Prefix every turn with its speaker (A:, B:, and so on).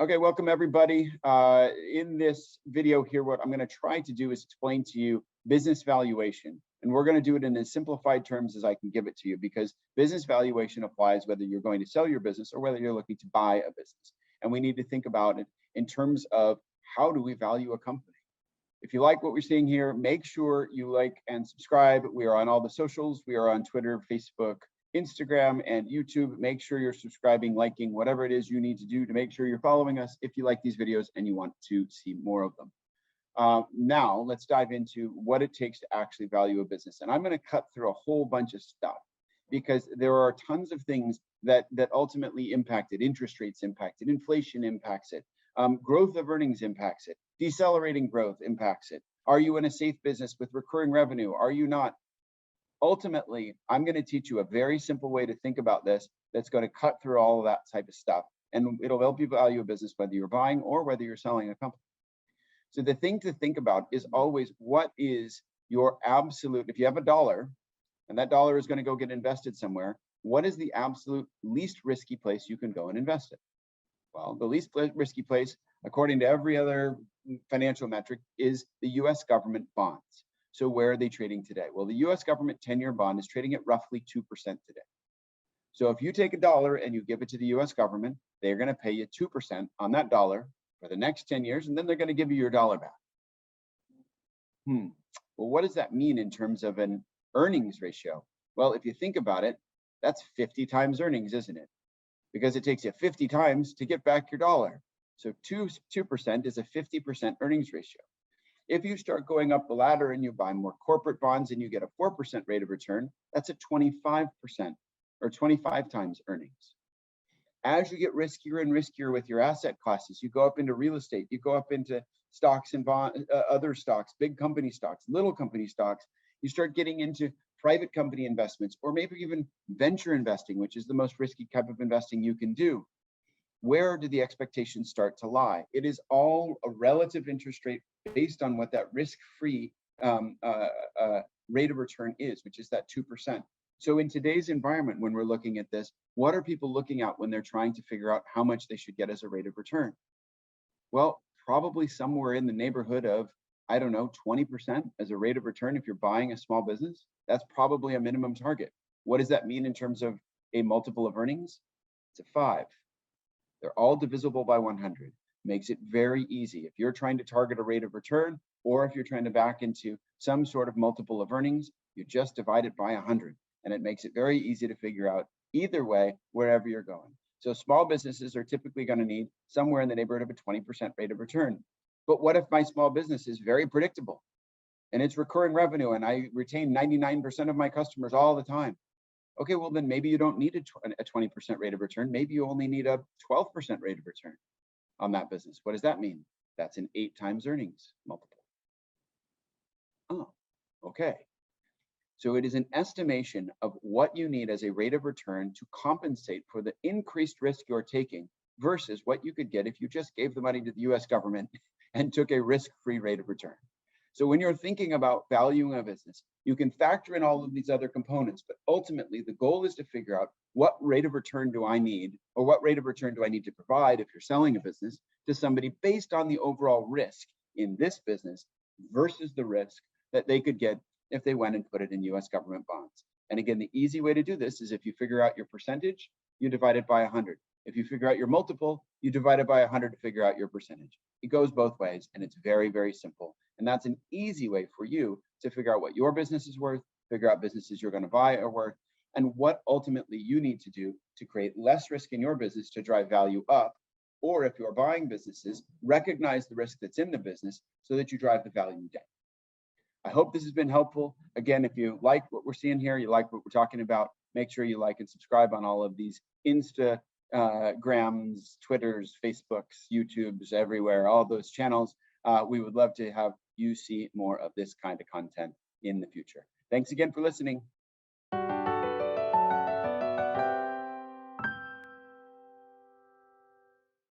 A: Okay, welcome everybody. In this video here, what I'm going to try to do is explain to you business valuation. And we're going to do it in as simplified terms as I can give it to you, because business valuation applies whether you're going to sell your business or whether you're looking to buy a business. And we need to think about it in terms of how do we value a company. If you like what we're seeing here, make sure you like and subscribe. We are on all the socials. We are on Twitter, Facebook, Instagram, and YouTube. Make sure you're subscribing, liking, whatever it is you need to do to make sure you're following us if you like these videos and you want to see more of them. Now, let's dive into what it takes to actually value a business. And I'm going to cut through a whole bunch of stuff because there are tons of things that ultimately impact it. Interest rates impact it. Inflation impacts it. Growth of earnings impacts it. Decelerating growth impacts it. Are you in a safe business with recurring revenue? Are you not? Ultimately, I'm going to teach you a very simple way to think about this that's going to cut through all of that type of stuff. And it'll help you value a business, whether you're buying or whether you're selling a company. So the thing to think about is always, what is your absolute, if you have $1 and that dollar is going to go get invested somewhere, what is the absolute least risky place you can go and invest it? Well, the least risky place, according to every other financial metric, is the US government bonds. So where are they trading today? Well, the US government 10-year bond is trading at roughly 2% today. So if you take $1 and you give it to the US government, they're going to pay you 2% on that dollar for the next 10 years, and then they're going to give you your dollar back. Well, what does that mean in terms of an earnings ratio? Well, if you think about it, that's 50 times earnings, isn't it? Because it takes you 50 times to get back your dollar. So 2% is a 50% earnings ratio. If you start going up the ladder and you buy more corporate bonds and you get a 4% rate of return, that's a 25% or 25 times earnings. As you get riskier and riskier with your asset classes, you go up into real estate, you go up into stocks and bond, other stocks, big company stocks, little company stocks, you start getting into private company investments, or maybe even venture investing, which is the most risky type of investing you can do. Where do the expectations start to lie? It is all a relative interest rate based on what that risk-free rate of return is, which is that 2%. So in today's environment, when we're looking at this, what are people looking at when they're trying to figure out how much they should get as a rate of return? Well, probably somewhere in the neighborhood of, I don't know, 20% as a rate of return if you're buying a small business. That's probably a minimum target. What does that mean in terms of a multiple of earnings? It's a 5. They're all divisible by 100. Makes it very easy. If you're trying to target a rate of return, or if you're trying to back into some sort of multiple of earnings, you just divide it by 100. And it makes it very easy to figure out either way, wherever you're going. So small businesses are typically going to need somewhere in the neighborhood of a 20% rate of return. But what if my small business is very predictable and it's recurring revenue and I retain 99% of my customers all the time? Okay, well, then maybe you don't need a 20% rate of return. Maybe you only need a 12% rate of return on that business. What does that mean? That's an 8 times earnings multiple. Oh, okay. So it is an estimation of what you need as a rate of return to compensate for the increased risk you're taking versus what you could get if you just gave the money to the US government and took a risk-free rate of return. So when you're thinking about valuing a business, you can factor in all of these other components, but ultimately the goal is to figure out what rate of return do I need, or what rate of return do I need to provide if you're selling a business to somebody based on the overall risk in this business versus the risk that they could get if they went and put it in US government bonds. And again, the easy way to do this is if you figure out your percentage, you divide it by 100. If you figure out your multiple, you divide it by 100 to figure out your percentage. It goes both ways, and it's very, very simple. And that's an easy way for you to figure out what your business is worth, figure out businesses you're going to buy are worth, and what ultimately you need to do to create less risk in your business to drive value up. Or if you're buying businesses, recognize the risk that's in the business so that you drive the value down. I hope this has been helpful. Again, if you like what we're seeing here, you like what we're talking about, make sure you like and subscribe on all of these Instagrams, Twitters, Facebooks, YouTubes, everywhere, all those channels. We would love to have you see more of this kind of content in the future. Thanks again for listening.